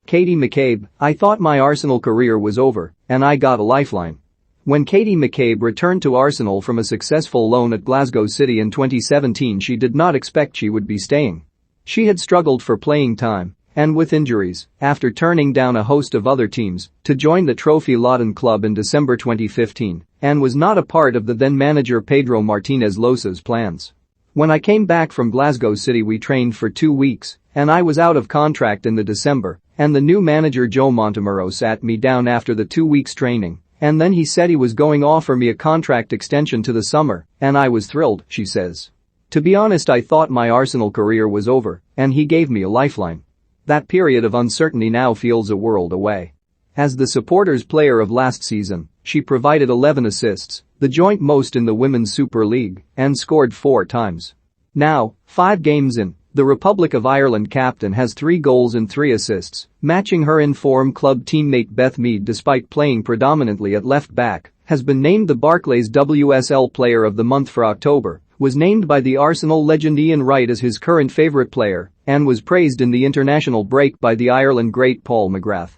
Katie McCabe, I thought my Arsenal career was over, and I got a lifeline. When Katie McCabe returned to Arsenal from a successful loan at Glasgow City in 2017, she did not expect she would be staying. She had struggled for playing time, and with injuries, after turning down a host of other teams to join the Trophy Lawton club in December 2015, and was not a part of the then-manager Pedro Martinez Losa's plans. When I came back from Glasgow City, we trained for 2 weeks, and I was out of contract in the December, and the new manager Joe Montemurro sat me down after the 2 weeks training, and then he said he was going to offer me a contract extension to the summer, and I was thrilled, she says. To be honest, I thought my Arsenal career was over, and he gave me a lifeline. That period of uncertainty now feels a world away. As the supporters' player of last season, she provided 11 assists, the joint most in the Women's Super League, and scored 4 times. Now, 5 games in, the Republic of Ireland captain has 3 goals and 3 assists, matching her in-form club teammate Beth Mead despite playing predominantly at left back, has been named the Barclays WSL Player of the Month for October, was named by the Arsenal legend Ian Wright as his current favourite player, and was praised in the international break by the Ireland great Paul McGrath.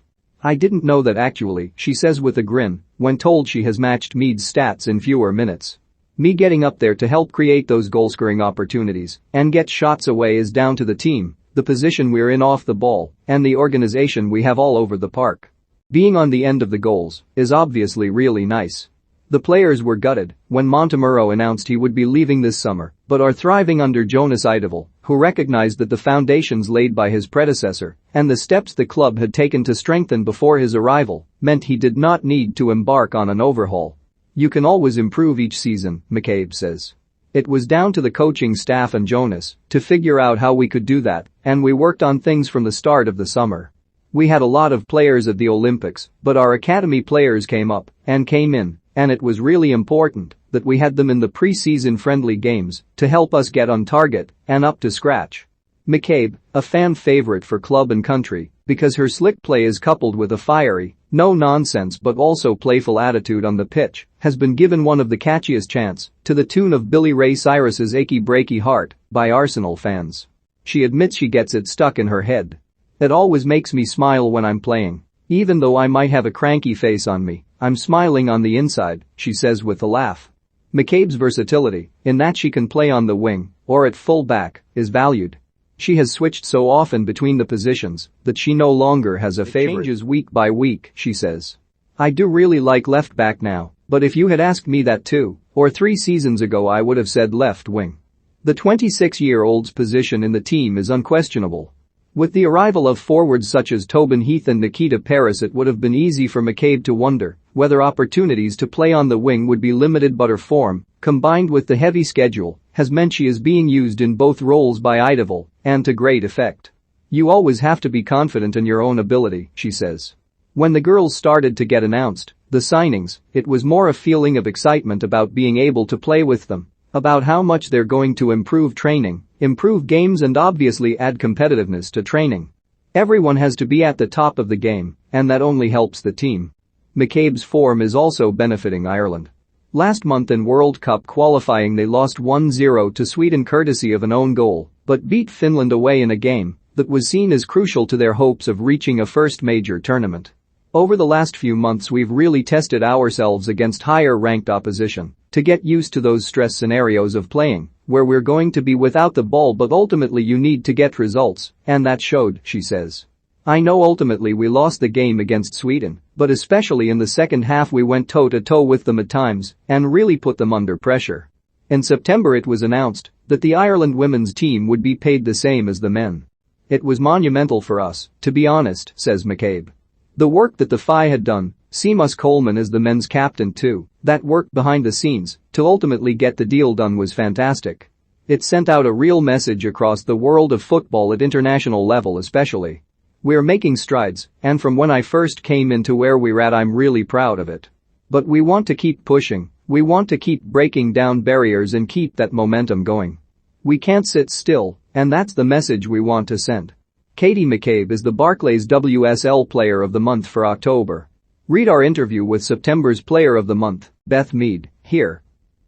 I didn't know that actually, she says with a grin, when told she has matched Mead's stats in fewer minutes. Me getting up there to help create those goal-scoring opportunities and get shots away is down to the team, the position we're in off the ball, and the organization we have all over the park. Being on the end of the goals is obviously really nice. The players were gutted when Montemurro announced he would be leaving this summer, but are thriving under Jonas Eidevall, who recognized that the foundations laid by his predecessor and the steps the club had taken to strengthen before his arrival meant he did not need to embark on an overhaul. You can always improve each season, McCabe says. It was down to the coaching staff and Jonas to figure out how we could do that, and we worked on things from the start of the summer. We had a lot of players at the Olympics, but our academy players came up and came in, and it was really important that we had them in the pre-season friendly games to help us get on target and up to scratch. McCabe, a fan favorite for club and country because her slick play is coupled with a fiery, no-nonsense but also playful attitude on the pitch, has been given one of the catchiest chants to the tune of Billy Ray Cyrus's Achy Breaky Heart by Arsenal fans. She admits she gets it stuck in her head. It always makes me smile when I'm playing. Even though I might have a cranky face on me, I'm smiling on the inside, she says with a laugh. McCabe's versatility, in that she can play on the wing or at full back, is valued. She has switched so often between the positions that she no longer has a favorite. It changes week by week, she says. I do really like left back now, but if you had asked me that 2 or 3 seasons ago I would have said left wing. The 26-year-old's position in the team is unquestionable. With the arrival of forwards such as Tobin Heath and Nikita Paris, it would have been easy for McCabe to wonder whether opportunities to play on the wing would be limited, but her form, combined with the heavy schedule, has meant she is being used in both roles by Eidevall, and to great effect. You always have to be confident in your own ability, she says. When the girls started to get announced, the signings, it was more a feeling of excitement about being able to play with them, about how much they're going to improve training, improve games and obviously add competitiveness to training. Everyone has to be at the top of the game, and that only helps the team. McCabe's form is also benefiting Ireland. Last month in World Cup qualifying they lost 1-0 to Sweden courtesy of an own goal, but beat Finland away in a game that was seen as crucial to their hopes of reaching a first major tournament. Over the last few months we've really tested ourselves against higher-ranked opposition to get used to those stress scenarios of playing, where we're going to be without the ball but ultimately you need to get results, and that showed, she says. I know ultimately we lost the game against Sweden, but especially in the second half we went toe-to-toe with them at times and really put them under pressure. In September it was announced that the Ireland women's team would be paid the same as the men. It was monumental for us, to be honest, says McCabe. The work that the FI had done, Seamus Coleman as the men's captain too, that work behind the scenes to ultimately get the deal done was fantastic. It sent out a real message across the world of football at international level especially. We're making strides, and from when I first came into where we're at I'm really proud of it. But we want to keep pushing, we want to keep breaking down barriers and keep that momentum going. We can't sit still, and that's the message we want to send. Katie McCabe is the Barclays WSL Player of the Month for October. Read our interview with September's Player of the Month, Beth Mead, here.